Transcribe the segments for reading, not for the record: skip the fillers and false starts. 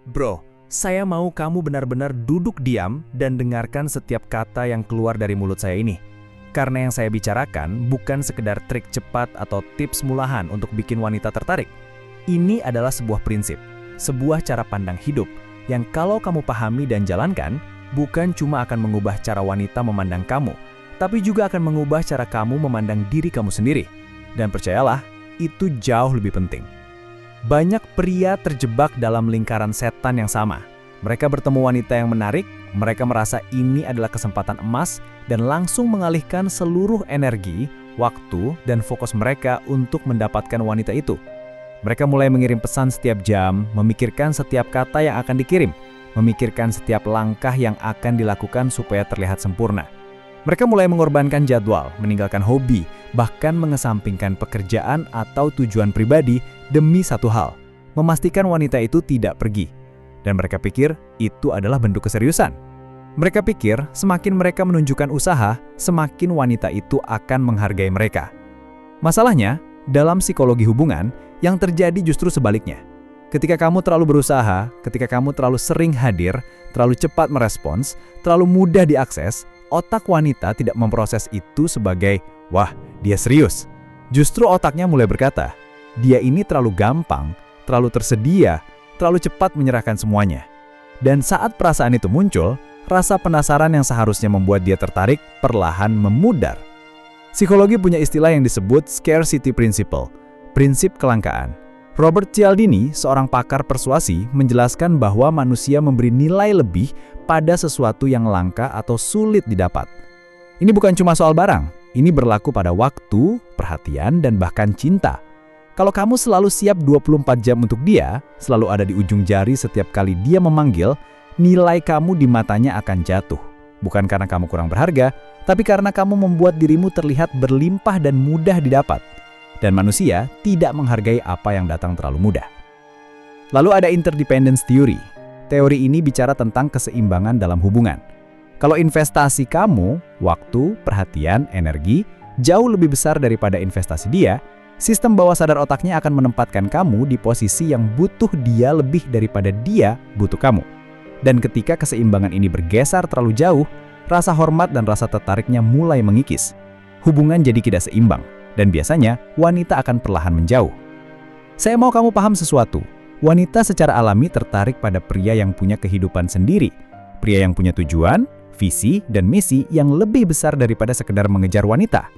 Bro, saya mau kamu benar-benar duduk diam dan dengarkan setiap kata yang keluar dari mulut saya ini. Karena yang saya bicarakan bukan sekedar trik cepat atau tips mulahan untuk bikin wanita tertarik. Ini adalah sebuah prinsip, sebuah cara pandang hidup yang kalau kamu pahami dan jalankan, bukan cuma akan mengubah cara wanita memandang kamu, tapi juga akan mengubah cara kamu memandang diri kamu sendiri. Dan percayalah, itu jauh lebih penting. Banyak pria terjebak dalam lingkaran setan yang sama. Mereka bertemu wanita yang menarik, mereka merasa ini adalah kesempatan emas dan langsung mengalihkan seluruh energi, waktu, dan fokus mereka untuk mendapatkan wanita itu. Mereka mulai mengirim pesan setiap jam, memikirkan setiap kata yang akan dikirim, memikirkan setiap langkah yang akan dilakukan supaya terlihat sempurna. Mereka mulai mengorbankan jadwal, meninggalkan hobi, bahkan mengesampingkan pekerjaan atau tujuan pribadi demi satu hal, memastikan wanita itu tidak pergi. Dan mereka pikir itu adalah bentuk keseriusan. Mereka pikir semakin mereka menunjukkan usaha, semakin wanita itu akan menghargai mereka. Masalahnya, dalam psikologi hubungan, yang terjadi justru sebaliknya. Ketika kamu terlalu berusaha, ketika kamu terlalu sering hadir, terlalu cepat merespons, terlalu mudah diakses, otak wanita tidak memproses itu sebagai, wah, dia serius. Justru otaknya mulai berkata, dia ini terlalu gampang, terlalu tersedia, terlalu cepat menyerahkan semuanya. Dan saat perasaan itu muncul, rasa penasaran yang seharusnya membuat dia tertarik perlahan memudar. Psikologi punya istilah yang disebut scarcity principle, prinsip kelangkaan. Robert Cialdini, seorang pakar persuasi, menjelaskan bahwa manusia memberi nilai lebih pada sesuatu yang langka atau sulit didapat. Ini bukan cuma soal barang, ini berlaku pada waktu, perhatian, dan bahkan cinta. Kalau kamu selalu siap 24 jam untuk dia, selalu ada di ujung jari setiap kali dia memanggil, nilai kamu di matanya akan jatuh. Bukan karena kamu kurang berharga, tapi karena kamu membuat dirimu terlihat berlimpah dan mudah didapat. Dan manusia tidak menghargai apa yang datang terlalu mudah. Lalu ada interdependence theory. Teori ini bicara tentang keseimbangan dalam hubungan. Kalau investasi kamu, waktu, perhatian, energi, jauh lebih besar daripada investasi dia, sistem bawah sadar otaknya akan menempatkan kamu di posisi yang butuh dia lebih daripada dia butuh kamu. Dan ketika keseimbangan ini bergeser terlalu jauh, rasa hormat dan rasa tertariknya mulai mengikis. Hubungan jadi tidak seimbang. Dan biasanya, wanita akan perlahan menjauh. Saya mau kamu paham sesuatu. Wanita secara alami tertarik pada pria yang punya kehidupan sendiri. Pria yang punya tujuan, visi, dan misi yang lebih besar daripada sekedar mengejar wanita.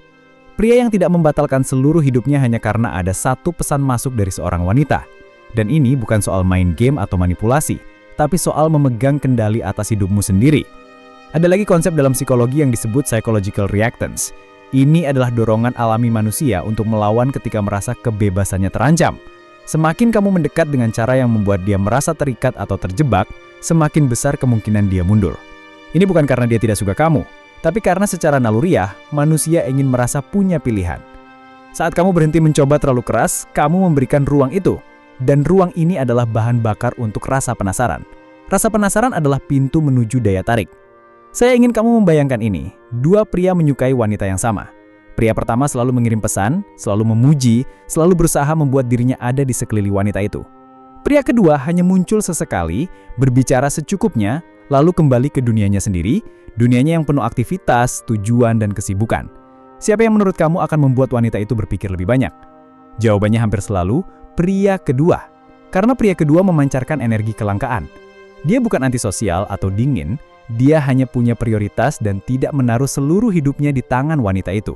Pria yang tidak membatalkan seluruh hidupnya hanya karena ada satu pesan masuk dari seorang wanita. Dan ini bukan soal main game atau manipulasi, tapi soal memegang kendali atas hidupmu sendiri. Ada lagi konsep dalam psikologi yang disebut psychological reactance. Ini adalah dorongan alami manusia untuk melawan ketika merasa kebebasannya terancam. Semakin kamu mendekat dengan cara yang membuat dia merasa terikat atau terjebak, semakin besar kemungkinan dia mundur. Ini bukan karena dia tidak suka kamu, tapi karena secara naluriah, manusia ingin merasa punya pilihan. Saat kamu berhenti mencoba terlalu keras, kamu memberikan ruang itu. Dan ruang ini adalah bahan bakar untuk rasa penasaran. Rasa penasaran adalah pintu menuju daya tarik. Saya ingin kamu membayangkan ini, dua pria menyukai wanita yang sama. Pria pertama selalu mengirim pesan, selalu memuji, selalu berusaha membuat dirinya ada di sekeliling wanita itu. Pria kedua hanya muncul sesekali, berbicara secukupnya, lalu kembali ke dunianya sendiri, dunianya yang penuh aktivitas, tujuan, dan kesibukan. Siapa yang menurut kamu akan membuat wanita itu berpikir lebih banyak? Jawabannya hampir selalu, pria kedua. Karena pria kedua memancarkan energi kelangkaan. Dia bukan antisosial atau dingin, dia hanya punya prioritas dan tidak menaruh seluruh hidupnya di tangan wanita itu.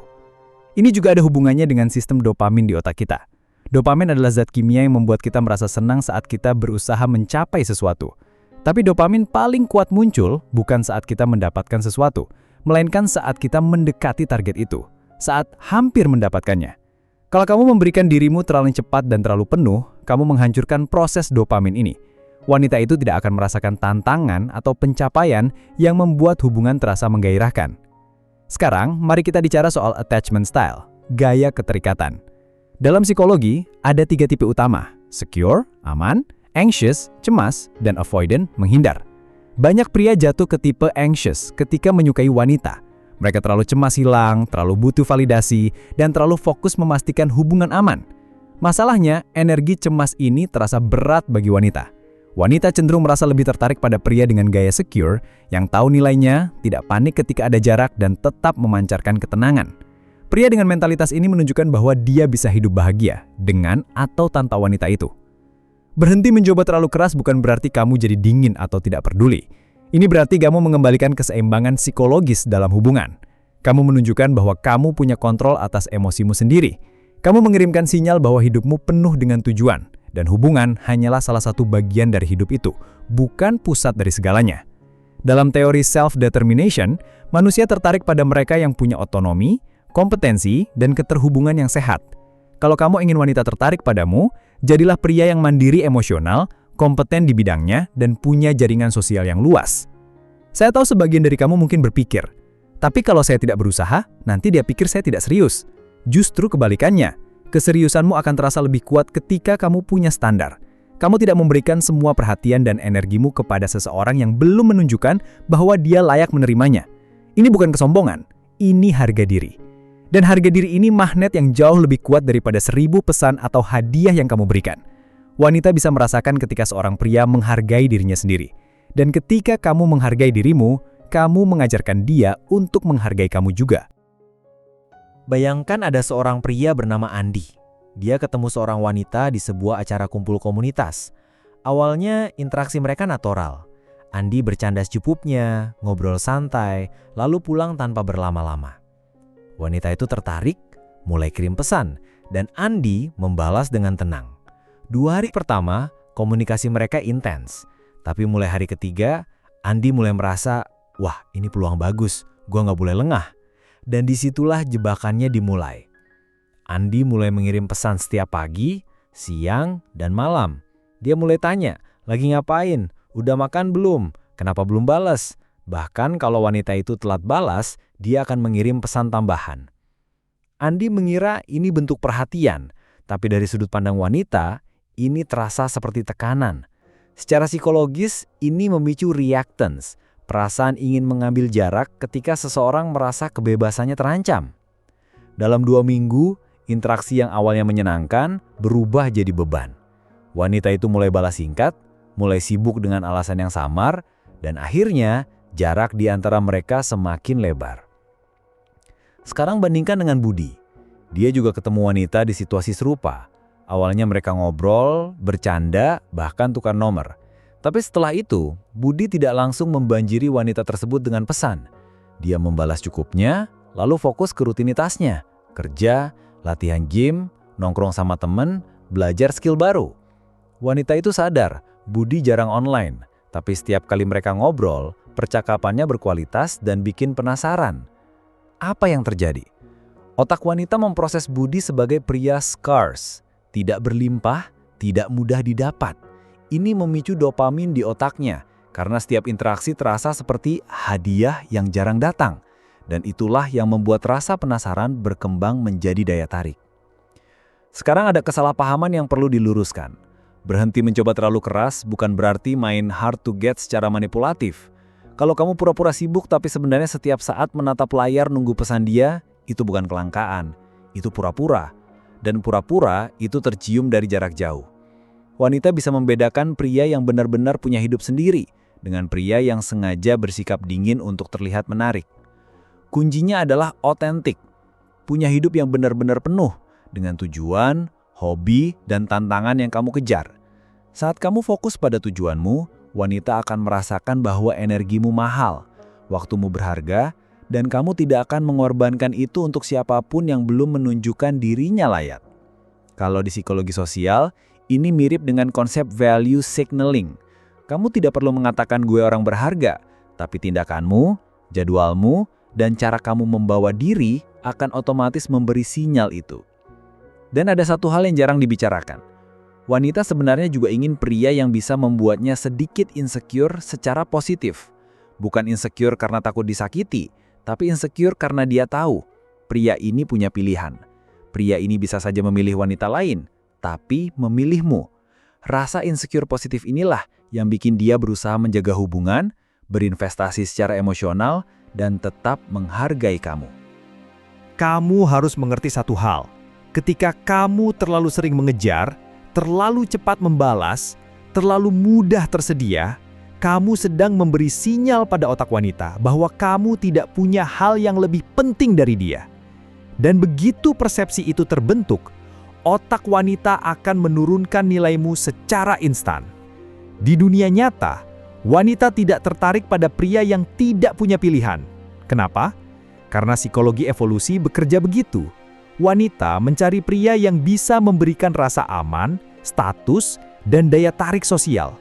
Ini juga ada hubungannya dengan sistem dopamin di otak kita. Dopamin adalah zat kimia yang membuat kita merasa senang saat kita berusaha mencapai sesuatu. Tapi dopamin paling kuat muncul bukan saat kita mendapatkan sesuatu, melainkan saat kita mendekati target itu, saat hampir mendapatkannya. Kalau kamu memberikan dirimu terlalu cepat dan terlalu penuh, kamu menghancurkan proses dopamin ini. Wanita itu tidak akan merasakan tantangan atau pencapaian yang membuat hubungan terasa menggairahkan. Sekarang, mari kita bicara soal attachment style, gaya keterikatan. Dalam psikologi, ada 3 tipe utama: secure, aman, anxious, cemas, dan avoidant, menghindar. Banyak pria jatuh ke tipe anxious ketika menyukai wanita. Mereka terlalu cemas hilang, terlalu butuh validasi, dan terlalu fokus memastikan hubungan aman. Masalahnya, energi cemas ini terasa berat bagi wanita. Wanita cenderung merasa lebih tertarik pada pria dengan gaya secure, yang tahu nilainya, tidak panik ketika ada jarak, dan tetap memancarkan ketenangan. Pria dengan mentalitas ini menunjukkan bahwa dia bisa hidup bahagia, dengan atau tanpa wanita itu. Berhenti mencoba terlalu keras bukan berarti kamu jadi dingin atau tidak peduli. Ini berarti kamu mengembalikan keseimbangan psikologis dalam hubungan. Kamu menunjukkan bahwa kamu punya kontrol atas emosimu sendiri. Kamu mengirimkan sinyal bahwa hidupmu penuh dengan tujuan. Dan hubungan hanyalah salah satu bagian dari hidup itu, bukan pusat dari segalanya. Dalam teori self-determination, manusia tertarik pada mereka yang punya otonomi, kompetensi, dan keterhubungan yang sehat. Kalau kamu ingin wanita tertarik padamu, jadilah pria yang mandiri emosional, kompeten di bidangnya, dan punya jaringan sosial yang luas. Saya tahu sebagian dari kamu mungkin berpikir, tapi kalau saya tidak berusaha, nanti dia pikir saya tidak serius. Justru kebalikannya. Keseriusanmu akan terasa lebih kuat ketika kamu punya standar. Kamu tidak memberikan semua perhatian dan energimu kepada seseorang yang belum menunjukkan bahwa dia layak menerimanya. Ini bukan kesombongan, ini harga diri. Dan harga diri ini magnet yang jauh lebih kuat daripada 1000 pesan atau hadiah yang kamu berikan. Wanita bisa merasakan ketika seorang pria menghargai dirinya sendiri. Dan ketika kamu menghargai dirimu, kamu mengajarkan dia untuk menghargai kamu juga. Bayangkan ada seorang pria bernama Andi. Dia ketemu seorang wanita di sebuah acara kumpul komunitas. Awalnya interaksi mereka natural. Andi bercanda secukupnya, ngobrol santai, lalu pulang tanpa berlama-lama. Wanita itu tertarik, mulai kirim pesan, dan Andi membalas dengan tenang. 2 hari pertama, komunikasi mereka intens. Tapi mulai hari ketiga, Andi mulai merasa, wah ini peluang bagus, gua nggak boleh lengah. Dan disitulah jebakannya dimulai. Andi mulai mengirim pesan setiap pagi, siang, dan malam. Dia mulai tanya, lagi ngapain? Udah makan belum? Kenapa belum balas? Bahkan kalau wanita itu telat balas, dia akan mengirim pesan tambahan. Andi mengira ini bentuk perhatian, tapi dari sudut pandang wanita, ini terasa seperti tekanan. Secara psikologis, ini memicu reactance. Perasaan ingin mengambil jarak ketika seseorang merasa kebebasannya terancam. Dalam 2 minggu, interaksi yang awalnya menyenangkan berubah jadi beban. Wanita itu mulai balas singkat, mulai sibuk dengan alasan yang samar, dan akhirnya jarak di antara mereka semakin lebar. Sekarang bandingkan dengan Budi. Dia juga ketemu wanita di situasi serupa. Awalnya mereka ngobrol, bercanda, bahkan tukar nomor. Tapi setelah itu, Budi tidak langsung membanjiri wanita tersebut dengan pesan. Dia membalas cukupnya, lalu fokus ke rutinitasnya, kerja, latihan gym, nongkrong sama temen, belajar skill baru. Wanita itu sadar, Budi jarang online, tapi setiap kali mereka ngobrol, percakapannya berkualitas dan bikin penasaran. Apa yang terjadi? Otak wanita memproses Budi sebagai pria scarce, tidak berlimpah, tidak mudah didapat. Ini memicu dopamin di otaknya, karena setiap interaksi terasa seperti hadiah yang jarang datang. Dan itulah yang membuat rasa penasaran berkembang menjadi daya tarik. Sekarang ada kesalahpahaman yang perlu diluruskan. Berhenti mencoba terlalu keras bukan berarti main hard to get secara manipulatif. Kalau kamu pura-pura sibuk tapi sebenarnya setiap saat menatap layar nunggu pesan dia, itu bukan kelangkaan, itu pura-pura. Dan pura-pura itu tercium dari jarak jauh. Wanita bisa membedakan pria yang benar-benar punya hidup sendiri dengan pria yang sengaja bersikap dingin untuk terlihat menarik. Kuncinya adalah otentik, punya hidup yang benar-benar penuh dengan tujuan, hobi, dan tantangan yang kamu kejar. Saat kamu fokus pada tujuanmu, wanita akan merasakan bahwa energimu mahal, waktumu berharga, dan kamu tidak akan mengorbankan itu untuk siapapun yang belum menunjukkan dirinya layak. Kalau di psikologi sosial, ini mirip dengan konsep value signaling. Kamu tidak perlu mengatakan gue orang berharga, tapi tindakanmu, jadwalmu, dan cara kamu membawa diri akan otomatis memberi sinyal itu. Dan ada satu hal yang jarang dibicarakan. Wanita sebenarnya juga ingin pria yang bisa membuatnya sedikit insecure secara positif. Bukan insecure karena takut disakiti, tapi insecure karena dia tahu pria ini punya pilihan. Pria ini bisa saja memilih wanita lain, tapi memilihmu. Rasa insecure positif inilah yang bikin dia berusaha menjaga hubungan, berinvestasi secara emosional, dan tetap menghargai kamu. Kamu harus mengerti satu hal. Ketika kamu terlalu sering mengejar, terlalu cepat membalas, terlalu mudah tersedia, kamu sedang memberi sinyal pada otak wanita bahwa kamu tidak punya hal yang lebih penting dari dia. Dan begitu persepsi itu terbentuk, otak wanita akan menurunkan nilaimu secara instan. Di dunia nyata, wanita tidak tertarik pada pria yang tidak punya pilihan. Kenapa? Karena psikologi evolusi bekerja begitu. Wanita mencari pria yang bisa memberikan rasa aman, status, dan daya tarik sosial.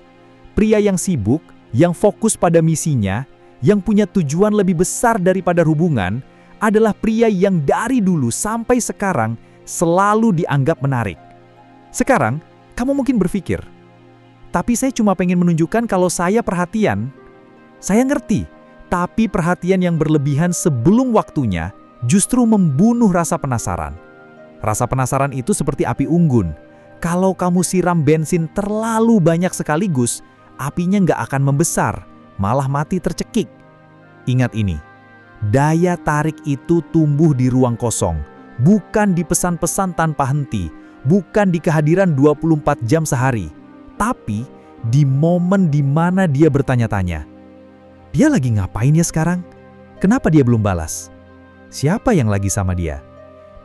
Pria yang sibuk, yang fokus pada misinya, yang punya tujuan lebih besar daripada hubungan, adalah pria yang dari dulu sampai sekarang selalu dianggap menarik. Sekarang, kamu mungkin berpikir, tapi saya cuma pengen menunjukkan kalau saya perhatian. Saya ngerti, tapi perhatian yang berlebihan sebelum waktunya justru membunuh rasa penasaran. Rasa penasaran itu seperti api unggun. Kalau kamu siram bensin terlalu banyak sekaligus, apinya nggak akan membesar, malah mati tercekik. Ingat ini, daya tarik itu tumbuh di ruang kosong, bukan di pesan-pesan tanpa henti, bukan di kehadiran 24 jam sehari, tapi di momen di mana dia bertanya-tanya, dia lagi ngapain ya sekarang? Kenapa dia belum balas? Siapa yang lagi sama dia?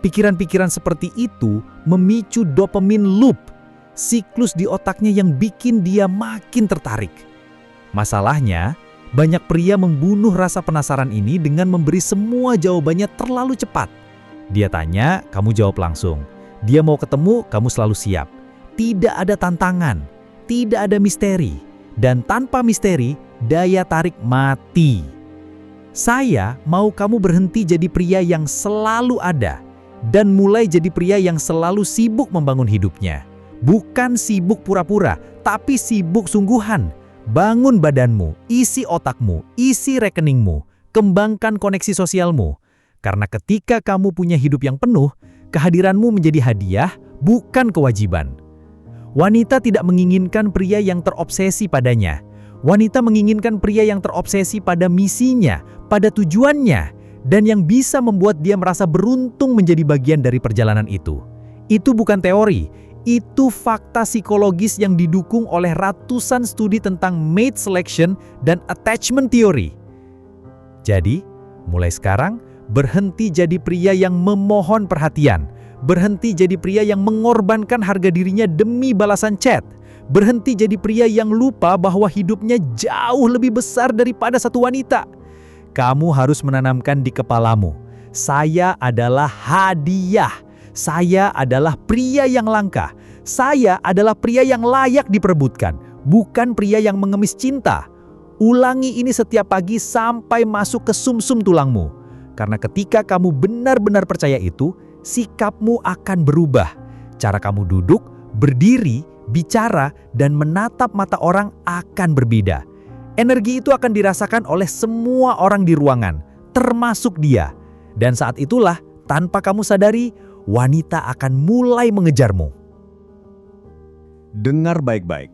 Pikiran-pikiran seperti itu memicu dopamine loop, siklus di otaknya yang bikin dia makin tertarik. Masalahnya, banyak pria membunuh rasa penasaran ini dengan memberi semua jawabannya terlalu cepat. Dia tanya, kamu jawab langsung. Dia mau ketemu, kamu selalu siap. Tidak ada tantangan, tidak ada misteri. Dan tanpa misteri, daya tarik mati. Saya mau kamu berhenti jadi pria yang selalu ada dan mulai jadi pria yang selalu sibuk membangun hidupnya. Bukan sibuk pura-pura, tapi sibuk sungguhan. Bangun badanmu, isi otakmu, isi rekeningmu, kembangkan koneksi sosialmu. Karena ketika kamu punya hidup yang penuh, kehadiranmu menjadi hadiah, bukan kewajiban. Wanita tidak menginginkan pria yang terobsesi padanya. Wanita menginginkan pria yang terobsesi pada misinya, pada tujuannya, dan yang bisa membuat dia merasa beruntung menjadi bagian dari perjalanan itu. Itu bukan teori, itu fakta psikologis yang didukung oleh ratusan studi tentang mate selection dan attachment theory. Jadi, mulai sekarang, berhenti jadi pria yang memohon perhatian, berhenti jadi pria yang mengorbankan harga dirinya demi balasan chat, berhenti jadi pria yang lupa bahwa hidupnya jauh lebih besar daripada satu wanita. Kamu harus menanamkan di kepalamu, saya adalah hadiah, saya adalah pria yang langka, saya adalah pria yang layak diperebutkan, bukan pria yang mengemis cinta. Ulangi ini setiap pagi sampai masuk ke sumsum tulangmu. Karena ketika kamu benar-benar percaya itu, sikapmu akan berubah. Cara kamu duduk, berdiri, bicara, dan menatap mata orang akan berbeda. Energi itu akan dirasakan oleh semua orang di ruangan, termasuk dia. Dan saat itulah, tanpa kamu sadari, wanita akan mulai mengejarmu. Dengar baik-baik.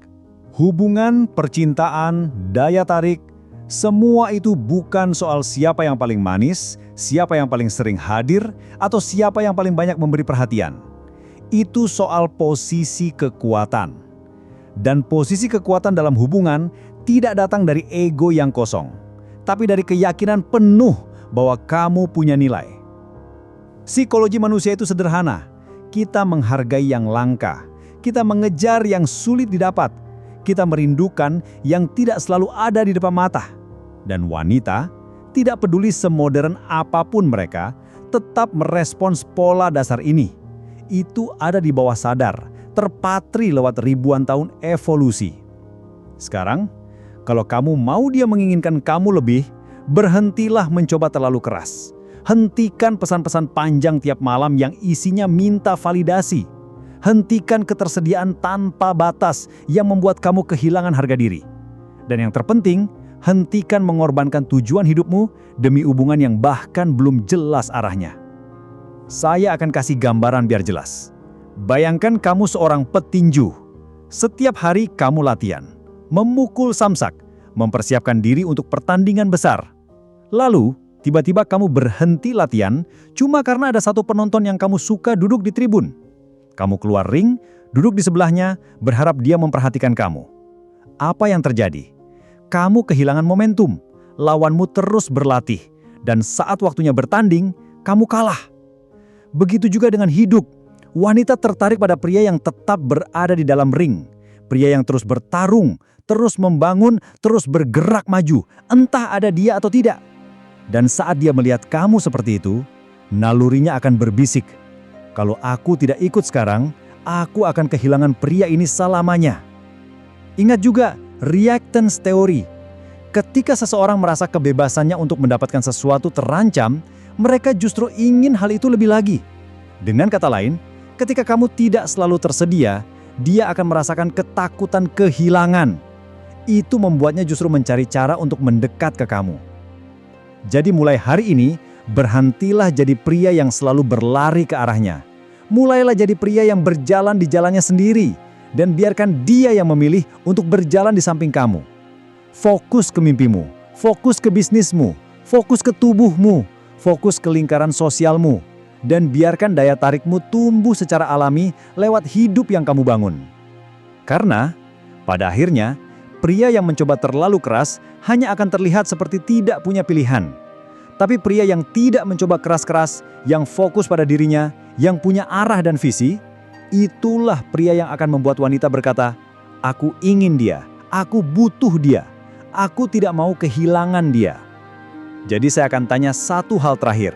Hubungan, percintaan, daya tarik, semua itu bukan soal siapa yang paling manis, siapa yang paling sering hadir, atau siapa yang paling banyak memberi perhatian. Itu soal posisi kekuatan. Dan posisi kekuatan dalam hubungan tidak datang dari ego yang kosong, tapi dari keyakinan penuh bahwa kamu punya nilai. Psikologi manusia itu sederhana. Kita menghargai yang langka. Kita mengejar yang sulit didapat. Kita merindukan yang tidak selalu ada di depan mata. Dan wanita, tidak peduli semodern apapun mereka, tetap merespons pola dasar ini. Itu ada di bawah sadar, terpatri lewat ribuan tahun evolusi. Sekarang, kalau kamu mau dia menginginkan kamu lebih, berhentilah mencoba terlalu keras. Hentikan pesan-pesan panjang tiap malam yang isinya minta validasi. Hentikan ketersediaan tanpa batas yang membuat kamu kehilangan harga diri. Dan yang terpenting, hentikan mengorbankan tujuan hidupmu demi hubungan yang bahkan belum jelas arahnya. Saya akan kasih gambaran biar jelas. Bayangkan kamu seorang petinju. Setiap hari kamu latihan, memukul samsak, mempersiapkan diri untuk pertandingan besar. Lalu, tiba-tiba kamu berhenti latihan cuma karena ada satu penonton yang kamu suka duduk di tribun. Kamu keluar ring, duduk di sebelahnya, berharap dia memperhatikan kamu. apa yang terjadi? Kamu kehilangan momentum, lawanmu terus berlatih, dan saat waktunya bertanding, kamu kalah. Begitu juga dengan hidup. Wanita tertarik pada pria yang tetap berada di dalam ring. Pria yang terus bertarung, terus membangun, terus bergerak maju, entah ada dia atau tidak. Dan saat dia melihat kamu seperti itu, nalurinya akan berbisik, "Kalau aku tidak ikut sekarang, aku akan kehilangan pria ini selamanya." Ingat juga reactance theory. Ketika seseorang merasa kebebasannya untuk mendapatkan sesuatu terancam, mereka justru ingin hal itu lebih lagi. Dengan kata lain, ketika kamu tidak selalu tersedia, dia akan merasakan ketakutan kehilangan. Itu membuatnya justru mencari cara untuk mendekat ke kamu. Jadi mulai hari ini, berhentilah jadi pria yang selalu berlari ke arahnya. Mulailah jadi pria yang berjalan di jalannya sendiri, dan biarkan dia yang memilih untuk berjalan di samping kamu. Fokus ke mimpimu, fokus ke bisnismu, fokus ke tubuhmu, fokus ke lingkaran sosialmu, dan biarkan daya tarikmu tumbuh secara alami lewat hidup yang kamu bangun. Karena, pada akhirnya, pria yang mencoba terlalu keras hanya akan terlihat seperti tidak punya pilihan. Tapi pria yang tidak mencoba keras-keras, yang fokus pada dirinya, yang punya arah dan visi, itulah pria yang akan membuat wanita berkata, "Aku ingin dia, aku butuh dia, aku tidak mau kehilangan dia." Jadi saya akan tanya satu hal terakhir.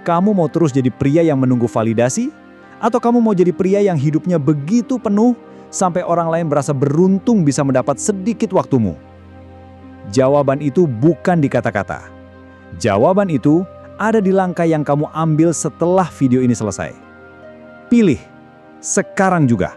Kamu mau terus jadi pria yang menunggu validasi? Atau kamu mau jadi pria yang hidupnya begitu penuh sampai orang lain berasa beruntung bisa mendapat sedikit waktumu? Jawaban itu bukan di kata-kata. Jawaban itu ada di langkah yang kamu ambil setelah video ini selesai. Pilih, sekarang juga.